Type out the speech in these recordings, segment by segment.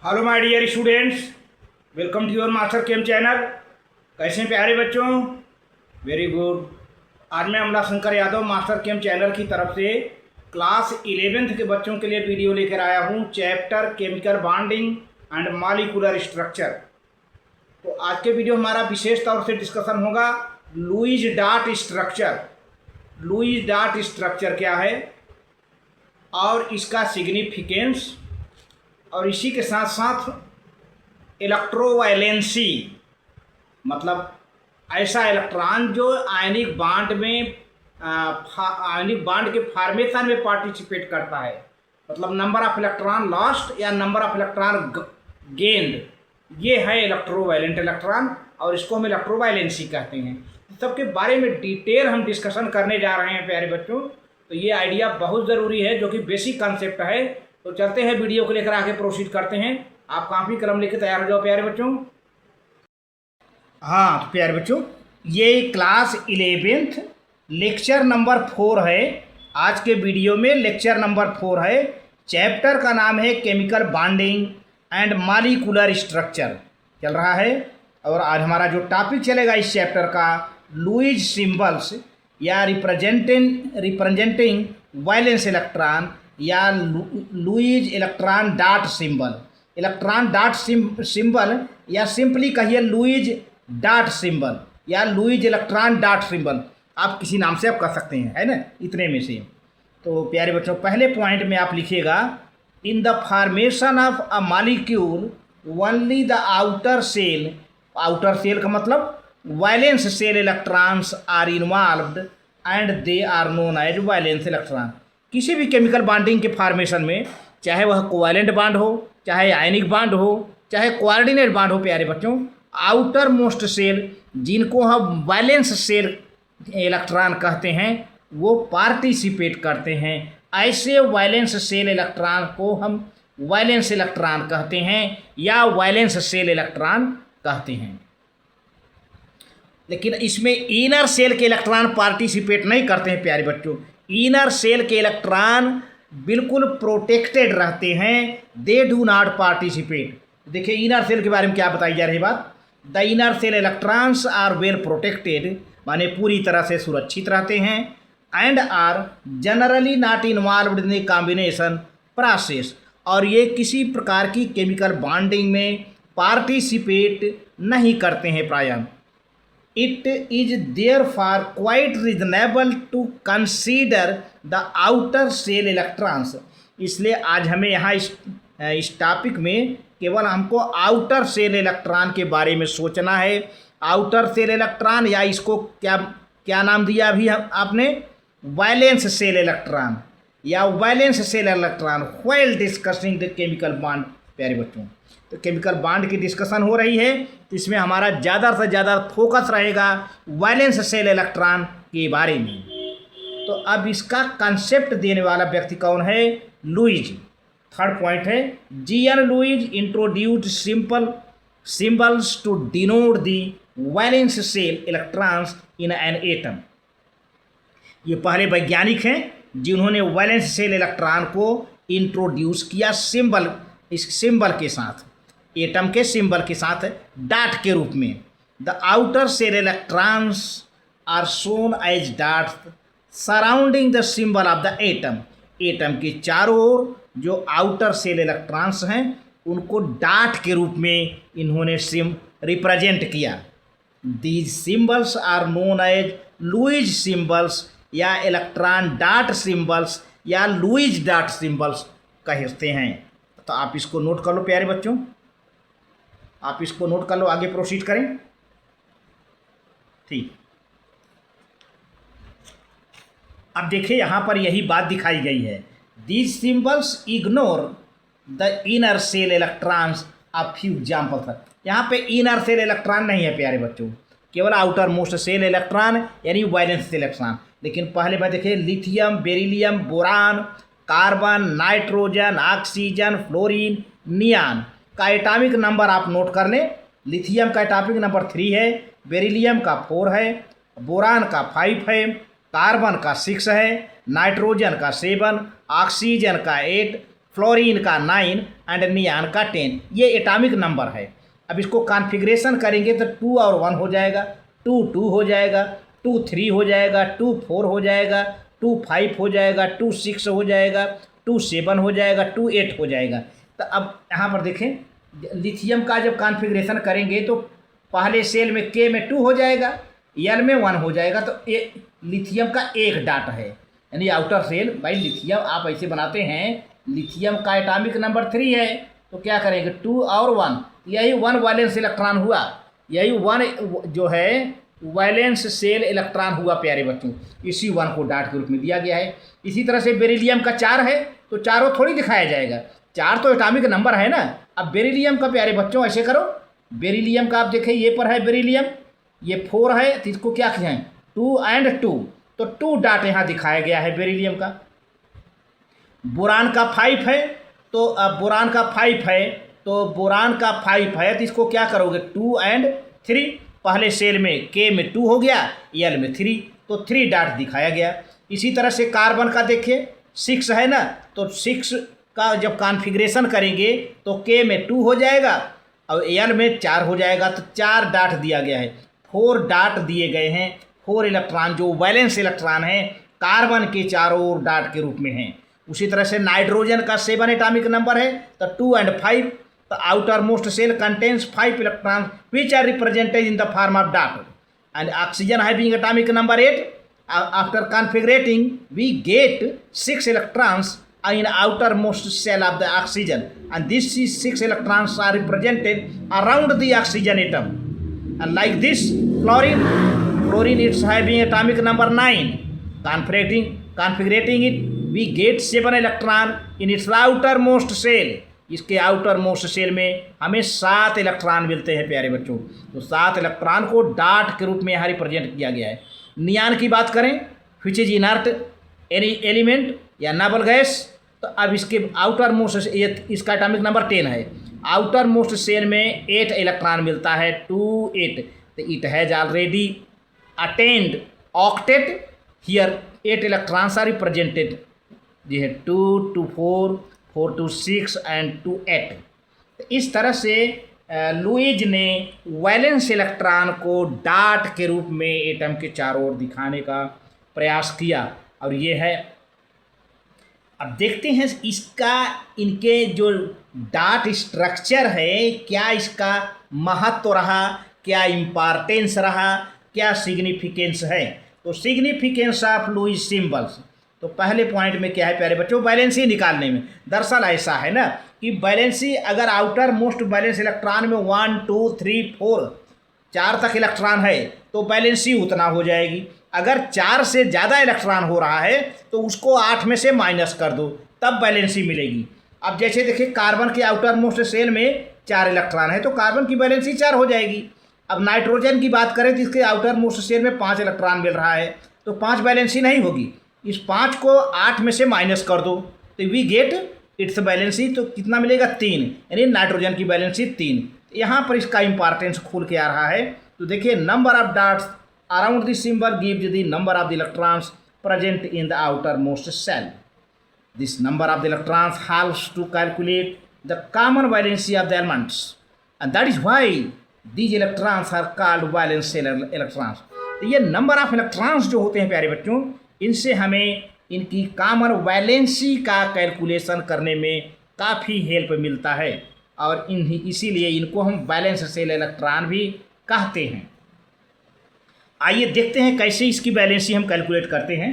Hello my dear students, welcome to your master chem channel. कैसे हैं प्यारे बच्चों? Very good. आज मैं Amla Shankar Yadav master chem channel की तरफ से क्लास 11th के बच्चों के लिए वीडियो लेकर आया हूं, chapter chemical bonding and molecular structure. तो आज के वीडियो हमारा विशेष तौर से डिस्कशन होगा Lewis dot structure. Lewis dot structure क्या है और इसका सिग्निफिकेंस, और इसी के साथ साथ इलेक्ट्रोवायलेंसी, मतलब ऐसा इलेक्ट्रॉन जो आयनिक बांड में आयनिक बांड के फॉर्मेशन में पार्टिसिपेट करता है, मतलब नंबर ऑफ इलेक्ट्रॉन लॉस्ट या नंबर ऑफ इलेक्ट्रॉन गेंद, ये है इलेक्ट्रोवायलेंट इलेक्ट्रॉन और इसको हम इलेक्ट्रोवायलेंसी कहते हैं। सबके बारे में डिटेल हम डिस्कशन करने जा रहे हैं प्यारे बच्चों। तो ये आइडिया बहुत ज़रूरी है, जो कि बेसिक कॉन्सेप्ट है। तो चलते हैं वीडियो को लेकर आगे प्रोसीड करते हैं। आप कॉपी कलम लेकर तैयार हो जाओ प्यारे बच्चों। हाँ तो प्यारे बच्चों, ये क्लास 11th लेक्चर नंबर 4 है। आज के वीडियो में लेक्चर नंबर 4 है। चैप्टर का नाम है chemical bonding and molecular structure चल रहा है। और आज हमारा जो टॉपिक चलेगा इस चैप्टर का, लुईस सिंबल्स या रिप्रेजेंटिंग वैलेंस इलेक्ट्रॉन या Lewis electron dot symbol. Electron dot symbol या सिंपली कहिए लुईस डॉट सिंबल या लुईस इलेक्ट्रॉन डॉट सिंबल, आप किसी नाम से आप कर सकते हैं, है ना, इतने में से। तो प्यारे बच्चों, पहले पॉइंट में आप लिखिएगा, in the formation of a molecule only the outer shell. Outer shell का मतलब valence shell electrons are involved and they are known as valence electron. किसी भी केमिकल बॉन्डिंग के फॉर्मेशन में, चाहे वह कोवैलेंट बॉन्ड हो, चाहे आयनिक बॉन्ड हो, चाहे कोऑर्डिनेट बॉन्ड हो, प्यारे बच्चों, आउटर मोस्ट सेल जिनको हम वैलेंस सेल इलेक्ट्रॉन कहते हैं, वो पार्टिसिपेट करते हैं। ऐसे वैलेंस सेल इलेक्ट्रॉन को हम वैलेंस इलेक्ट्रॉन कहते हैं या वैलेंस सेल इलेक्ट्रॉन कहते हैं। लेकिन इसमें इनर सेल के इलेक्ट्रॉन पार्टिसिपेट नहीं करते हैं प्यारे बच्चों। इनर सेल के इलेक्ट्रॉन बिल्कुल प्रोटेक्टेड रहते हैं, दे डू नॉट पार्टिसिपेट। देखिए इनर सेल के बारे में क्या बताई जा रही बात, the inner shell electrons are well protected, माने पूरी तरह से सुरक्षित रहते हैं, and are generally not involved in the combination process, और ये किसी प्रकार की केमिकल बॉन्डिंग में पार्टिसिपेट नहीं करते हैं प्रायः। It is therefore quite reasonable to consider the outer cell electrons। इसलिए आज हमें यहाँ इस टॉपिक में केवल हमको आउटर सेल इलेक्ट्रॉन के बारे में सोचना है। आउटर सेल इलेक्ट्रॉन, या इसको क्या नाम दिया अभी आपने, वैलेंस सेल इलेक्ट्रॉन या valence shell electron while discussing the chemical bond. प्यारे बच्चों, तो केमिकल बॉन्ड की डिस्कशन हो रही है, तो इसमें हमारा ज़्यादा से ज़्यादा फोकस रहेगा वैलेंस सेल इलेक्ट्रॉन के बारे में। तो अब इसका कंसेप्ट देने वाला व्यक्ति कौन है? लुईस। थर्ड पॉइंट है, G N Lewis introduced symbols to denote the valence shell electrons in an atom. ये पहले वैज्ञानिक हैं जिन्होंने वैलेंस सेल इलेक्ट्रॉन को इंट्रोड्यूस किया सिंबल, इस सिंबल के साथ, एटम के सिंबल के साथ, डॉट के रूप में। The outer shell electrons are shown as dots surrounding the symbol of the atom. Atom के चारों ओर जो आउटर सेल इलेक्ट्रॉन्स हैं उनको डॉट के रूप में इन्होंने रिप्रेजेंट किया। These symbols are known as Lewis symbols या इलेक्ट्रॉन डॉट सिंबल्स या लुईस डॉट सिंबल्स कहते हैं। तो आप इसको नोट कर लो प्यारे बच्चों, आप इसको नोट कर लो, आगे प्रोसीड करें। ठीक, अब देखिए यहाँ पर यही बात दिखाई गई है, these symbols ignore the inner shell electrons of few example. यहाँ पे इनर सेल इलेक्ट्रॉन नहीं है प्यारे बच्चों, केवल आउटर मोस्ट सेल इलेक्ट्रॉन यानी वैलेंस इलेक्ट्रॉन। लेकिन पहले बात देखिए, lithium, beryllium, boron, carbon, nitrogen, oxygen, fluorine, neon का एटॉमिक नंबर आप नोट कर लें। लिथियम का एटॉमिक नंबर 3 है, बेरिलियम का 4 है, बोरान का 5 है, कार्बन का 6 है, नाइट्रोजन का 7, ऑक्सीजन का 8, फ्लोरीन का 9 एंड नियान का 10। ये एटॉमिक नंबर है। अब इसको कॉन्फ़िगरेशन करेंगे तो 2 और 1 हो जाएगा, 2 2 हो जाएगा, 2 3 हो जाएगा, 2 4 हो जाएगा, 2 5 हो जाएगा, 2 6 हो जाएगा, 2 7 हो जाएगा, 2 8 हो जाएगा। तो अब यहाँ पर देखें, लिथियम का जब कॉन्फ़िगरेशन करेंगे तो पहले सेल में के में 2 हो जाएगा, एल में 1 हो जाएगा। तो ये लिथियम का एक डाट है, यानी आउटर सेल। भाई लिथियम आप ऐसे बनाते हैं, लिथियम का एटॉमिक नंबर 3 है, तो क्या करेंगे 2 और 1, यही 1 वैलेंस इलेक्ट्रॉन हुआ, यही 1 जो है वैलेंस सेल इलेक्ट्रॉन हुआ प्यारे बच्चों। इसी 1 को डाट के रूप में दिया गया है। इसी तरह से बेरिलियम का 4 है, तो चारों थोड़ी दिखाया जाएगा, 4 तो एटॉमिक नंबर है ना। अब बेरिलियम का प्यारे बच्चों ऐसे करो, बेरिलियम का आप देखें ये पर है बेरिलियम, ये 4 है, तो इसको क्या किया है 2 एंड 2, तो 2 डाट यहाँ दिखाया गया है बेरिलियम का। बोरान का 5 है, तो अब बोरान का 5 है, तो बोरान का 5 है, तो इसको क्या करोगे 2 एंड 3, पहले सेल में के में 2 हो गया, एल में 3, तो 3 डाट दिखाया गया। इसी तरह से कार्बन का देखिए 6 है ना, तो 6 का जब कॉन्फ़िगरेशन करेंगे तो के में 2 हो जाएगा और एल में 4 हो जाएगा, तो 4 डाट दिया गया है। 4 डाट दिए गए हैं, 4 इलेक्ट्रॉन जो वैलेंस इलेक्ट्रॉन हैं कार्बन के चारों ओर डाट के रूप में हैं। उसी तरह से नाइट्रोजन का 7 एटॉमिक नंबर है, तो 2 एंड 5, तो outermost cell contains 5 electron which are represented in the form of dot. And oxygen having atomic number 8, after configurating we get 6 electrons in outermost cell of the oxygen, and these 6 electrons are represented around the oxygen atom. And like this, fluorine it's having atomic number 9. Configurating it, we get 7 electron in its outermost cell. इसके outer most shell में हमें 7 electron मिलते हैं प्यारे बच्चों। तो 7 electron को dot के रूप में यहाँ रिप्रेजेंट किया गया है। नियान की बात करें, विच इज इनर्ट एलिमेंट या नोबल गैस, तो अब इसके आउटर मोस्ट इसका एटॉमिक नंबर 10 है। आउटर मोस्ट सेल में 8 इलेक्ट्रॉन मिलता है, 2 8, तो it has already attend octet here 8 electrons are represented, जी है 2 2 4 4 2 6 एंड 2 8। तो इस तरह से लुईज ने वैलेंस इलेक्ट्रॉन को डाट के रूप में एटम के चारों ओर दिखाने का प्रयास किया, और ये है। अब देखते हैं इसका, इनके जो डाट स्ट्रक्चर है, क्या इसका महत्व रहा, क्या इम्पॉर्टेंस रहा, क्या सिग्निफिकेंस है। तो सिग्निफिकेंस ऑफ लुईज सिंबल्स, तो पहले पॉइंट में क्या है प्यारे बच्चों, बैलेंसी निकालने में। दरअसल ऐसा है ना कि बैलेंसी, अगर आउटर मोस्ट बैलेंस इलेक्ट्रॉन में 1 2 3 4 4 तक इलेक्ट्रॉन है तो बैलेंसी उतना हो जाएगी। अगर 4 से ज़्यादा इलेक्ट्रॉन हो रहा है तो उसको 8 में से माइनस कर दो, तब बैलेंसी मिलेगी। अब जैसे देखिए कार्बन के आउटर मोस्ट सेल में 4 इलेक्ट्रॉन है, तो कार्बन की बैलेंसी 4 हो जाएगी। अब नाइट्रोजन की बात करें तो इसके आउटर मोस्ट सेल में 5 इलेक्ट्रॉन मिल रहा है, तो 5 बैलेंसी नहीं होगी। इस 5 को 8 में से माइनस कर दो, तो वी गेट इट्स बैलेंसी, तो कितना मिलेगा 3, यानी नाइट्रोजन की बैलेंसी 3। यहाँ पर इसका इंपॉर्टेंस खुल के आ रहा है। तो देखिए number of dots around the symbol gives the number of the electrons present in the outermost cell. This number of the electrons helps to calculate the common valency of the elements, and that is why these electrons are called valence electrons. तो ये number of electrons जो होते हैं प्यारे बच्चों, इनसे हमें इनकी कॉमन वैलेंसी का कैलकुलेशन करने में काफ़ी हेल्प मिलता है, और इसीलिए इनको हम वैलेंस सेल इलेक्ट्रॉन भी कहते हैं। आइए देखते हैं कैसे इसकी बैलेंसी हम कैलकुलेट करते हैं।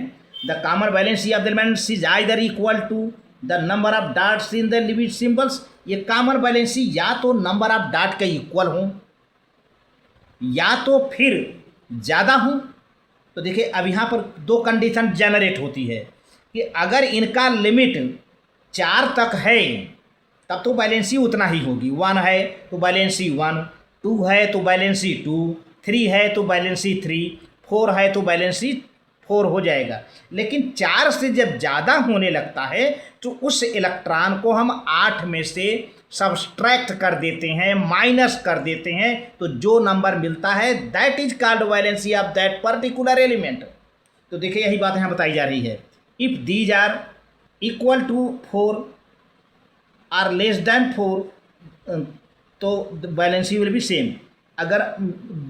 The common valency of the elements is either equal to the number of dots in the Lewis symbols. ये कॉमन बैलेंसी या तो नंबर ऑफ डाट के इक्वल हों या तो फिर ज़्यादा हों। तो देखिए अब यहाँ पर 2 कंडीशन जनरेट होती है कि अगर इनका लिमिट 4 तक है तब तो बैलेंसी उतना ही होगी। 1 है तो बैलेंसी 1, 2 है तो बैलेंसी 2, 3 है तो बैलेंसी 3, 4 है तो बैलेंसी 4 हो जाएगा। लेकिन 4 से जब ज़्यादा होने लगता है तो उस इलेक्ट्रॉन को हम 8 में से सब्सट्रैक्ट कर देते हैं, माइनस कर देते हैं, तो जो नंबर मिलता है that is called valency of that particular element. तो देखिए यही बात यहाँ बताई जा रही है। If these are equal to 4 or less than 4 तो वैलेंसी विल बी सेम। अगर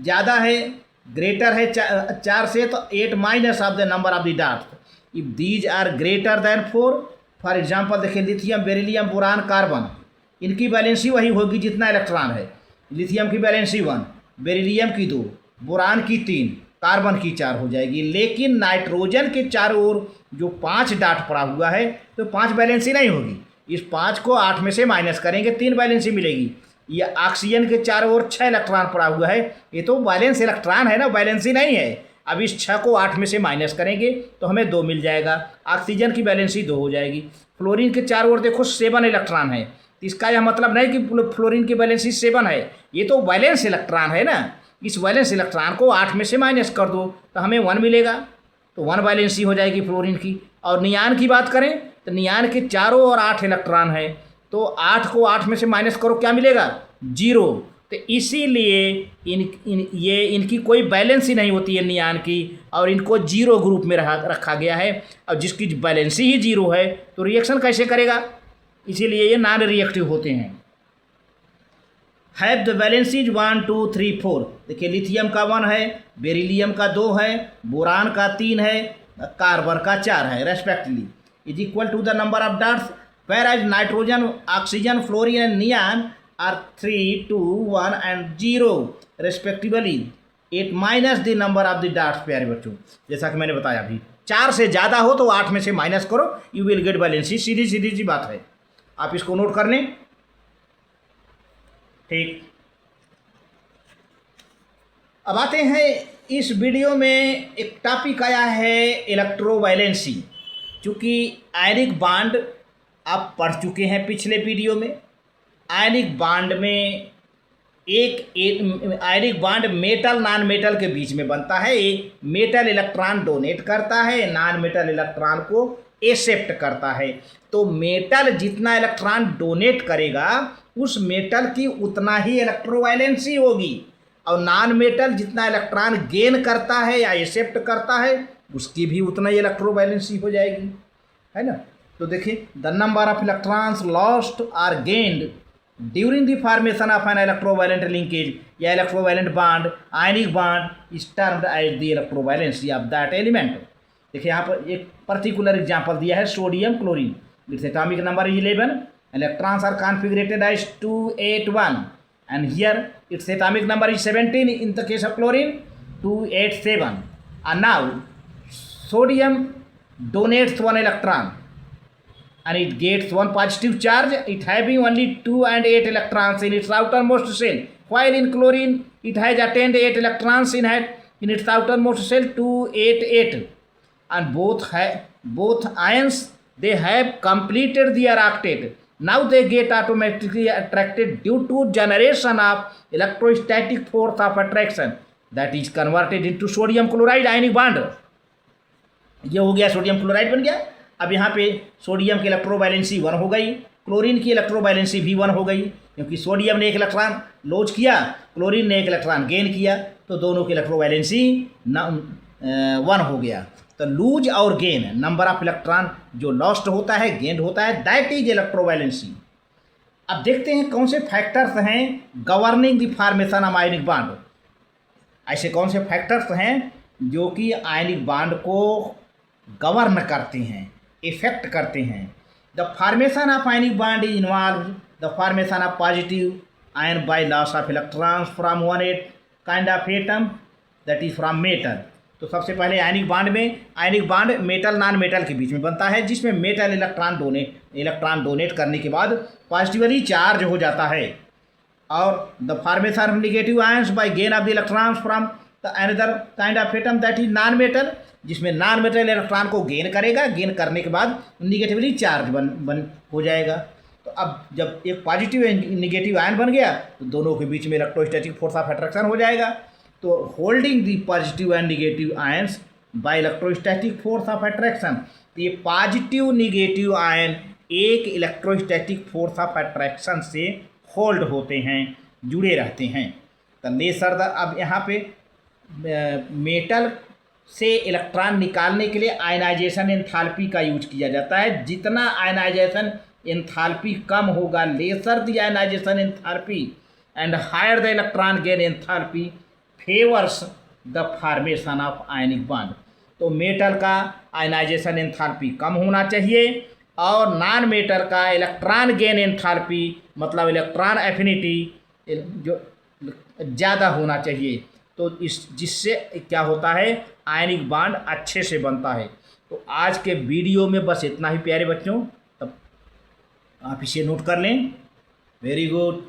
ज़्यादा है, ग्रेटर है 4 से, तो 8 minus of the number of the dots. If these are greater than 4, for example देखिए लिथियम, बेरिलियम, बोरान, कार्बन, इनकी valency वही होगी जितना इलेक्ट्रॉन है। लिथियम की वैलेंसी 1, बेरिलियम की 2, बोरान की 3, कार्बन की 4 हो जाएगी। लेकिन नाइट्रोजन के चारों ओर जो 5 डाट पड़ा हुआ है तो 5 वैलेंसी नहीं होगी। इस 5 को 8 में से माइनस करेंगे, 3 वैलेंसी मिलेगी। ये ऑक्सीजन के चारों ओर 6 इलेक्ट्रॉन पड़ा हुआ है, ये तो वैलेंस इलेक्ट्रॉन है ना, वैलेंसी नहीं है। अब इस 6 को 8 में से माइनस करेंगे तो हमें 2 मिल जाएगा। ऑक्सीजन की वैलेंसी 2 हो जाएगी। फ्लोरीन के चारों ओर देखो 7 इलेक्ट्रॉन है, इसका यह मतलब नहीं कि फ्लोरीन की वैलेंसी 7 है, ये तो वैलेंस इलेक्ट्रॉन है ना। इस वैलेंस इलेक्ट्रॉन को 8 में से माइनस कर दो तो हमें 1 मिलेगा, तो 1 वैलेंसी हो जाएगी फ्लोरीन की। और नियान की बात करें तो नियान के चारों ओर 8 इलेक्ट्रॉन है, तो 8 को 8 में से माइनस करो, क्या मिलेगा? 0। तो इसीलिए इनकी कोई बैलेंस ही नहीं होती है नियान की, और इनको 0 ग्रुप में रखा गया है। और जिसकी बैलेंसी ही 0 है तो रिएक्शन कैसे करेगा? इसीलिए ये नॉन रिएक्टिव होते हैं। Have the valencies 1 2 3 4। देखिए लिथियम का 1 है, बेरिलियम का 2 है, बोरान का 3 है, कार्बन का 4 है respectively, is equal to the number of dots. whereas nitrogen, oxygen, fluorine and neon are 3 2 1 and 0 respectively। 8 minus the number of the darts. प्यारे बच्चों, जैसा कि मैंने बताया अभी, 4 से ज़्यादा हो तो 8 में से माइनस करो, यू विल गेट वैलेंसी। सीधी सीधी सी बात है, आप इसको नोट कर लें। ठीक, अब आते हैं इस वीडियो में एक टॉपिक आया है इलेक्ट्रोवायलेंसी। चूँकि आयनिक बॉन्ड आप पढ़ चुके हैं पिछले वीडियो में। आयनिक बॉन्ड में एक ionic bond metal non metal के बीच में बनता है। एक मेटल इलेक्ट्रॉन डोनेट करता है, नॉन मेटल इलेक्ट्रॉन को एक्सेप्ट करता है। तो मेटल जितना इलेक्ट्रॉन डोनेट करेगा उस मेटल की उतना ही इलेक्ट्रोवायलेंसी होगी, और नॉन मेटल जितना इलेक्ट्रॉन गेन करता है या एक्सेप्ट करता है उसकी भी उतना ही इलेक्ट्रोवायलेंसी हो जाएगी, है ना। तो देखिए, the number of electrons lost or gained during the formation of an electrovalent linkage या electrovalent bond, ionic bond is termed as the electrovalency of that element. देखिए यहाँ पर एक पर्टिकुलर एग्जांपल दिया है, sodium chlorine. Its atomic number is 11, electrons are configurated as 281, and here its atomic number is 17 in the case of chlorine, 287. And now sodium donates 1 electron and it gets 1 positive charge, it having only 2 and 8 electrons in its outermost shell, while in chlorine it has attained 8 electrons in its outermost shell, 2 8 8, and both ions they have completed their octet. Now they get automatically attracted due to generation of electrostatic force of attraction that is converted into sodium chloride ionic bond। ये हो गया, sodium chloride बन गया। अब यहाँ पे sodium की इलेक्ट्रोवायलेंसी 1 हो गई, क्लोरीन की इलेक्ट्रोवायलेंसी भी 1 हो गई, क्योंकि सोडियम ने 1 इलेक्ट्रॉन लॉस किया, क्लोरीन ने 1 इलेक्ट्रॉन गेन किया, तो दोनों की इलेक्ट्रोवायलेंसी 1 हो गया। तो लूज और गेन, नंबर ऑफ इलेक्ट्रॉन जो लॉस्ट होता है, गेंड होता है, दैट इज इलेक्ट्रोवायलेंसी। अब देखते हैं कौन से फैक्टर्स हैं governing the formation of ionic bond. ऐसे कौन से फैक्टर्स हैं जो कि आयनिक बॉन्ड को गवर्न करते हैं, इफेक्ट करते हैं। The formation of ionic bond is involve the formation of positive ion by loss of electrons from one kind of atom that is from metal. तो सबसे पहले ionic bond metal non metal के बीच में बनता है, जिसमें मेटल इलेक्ट्रॉन डोनेट करने के बाद पॉजिटिवली चार्ज हो जाता है। और the formation of negative ions by gain of the electrons from the another kind of atom that is non metal, जिसमें नॉन मेटल इलेक्ट्रॉन को गेन करेगा, गेन करने के बाद निगेटिवली चार्ज बन हो जाएगा। तो अब जब एक पॉजिटिव निगेटिव आयन बन गया तो दोनों के बीच में इलेक्ट्रोस्टैटिक फोर्स ऑफ अट्रैक्शन हो जाएगा। तो holding the positive and negative ions by electrostatic force of attraction, तो ये पॉजिटिव निगेटिव आयन एक इलेक्ट्रोस्टैटिक फोर्स ऑफ अट्रैक्शन से होल्ड होते हैं, जुड़े रहते हैं। तो लेसर द, अब यहाँ पे मेटल से इलेक्ट्रॉन निकालने के लिए आयनाइजेशन एंथैल्पी का यूज किया जाता है। जितना आयनाइजेशन एंथैल्पी कम होगा, lesser the ionization enthalpy and higher the electron gain enthalpy favours the formation of ionic bond. तो मेटल का आयनाइजेशन एंथैल्पी कम होना चाहिए और नॉन मेटल का इलेक्ट्रॉन गेन एंथैल्पी मतलब इलेक्ट्रॉन एफिनिटी जो ज़्यादा होना चाहिए। तो जिससे क्या होता है, आयनिक बॉन्ड अच्छे से बनता है। तो आज के वीडियो में बस इतना ही प्यारे बच्चों, तब आप इसे नोट कर लें। Very good.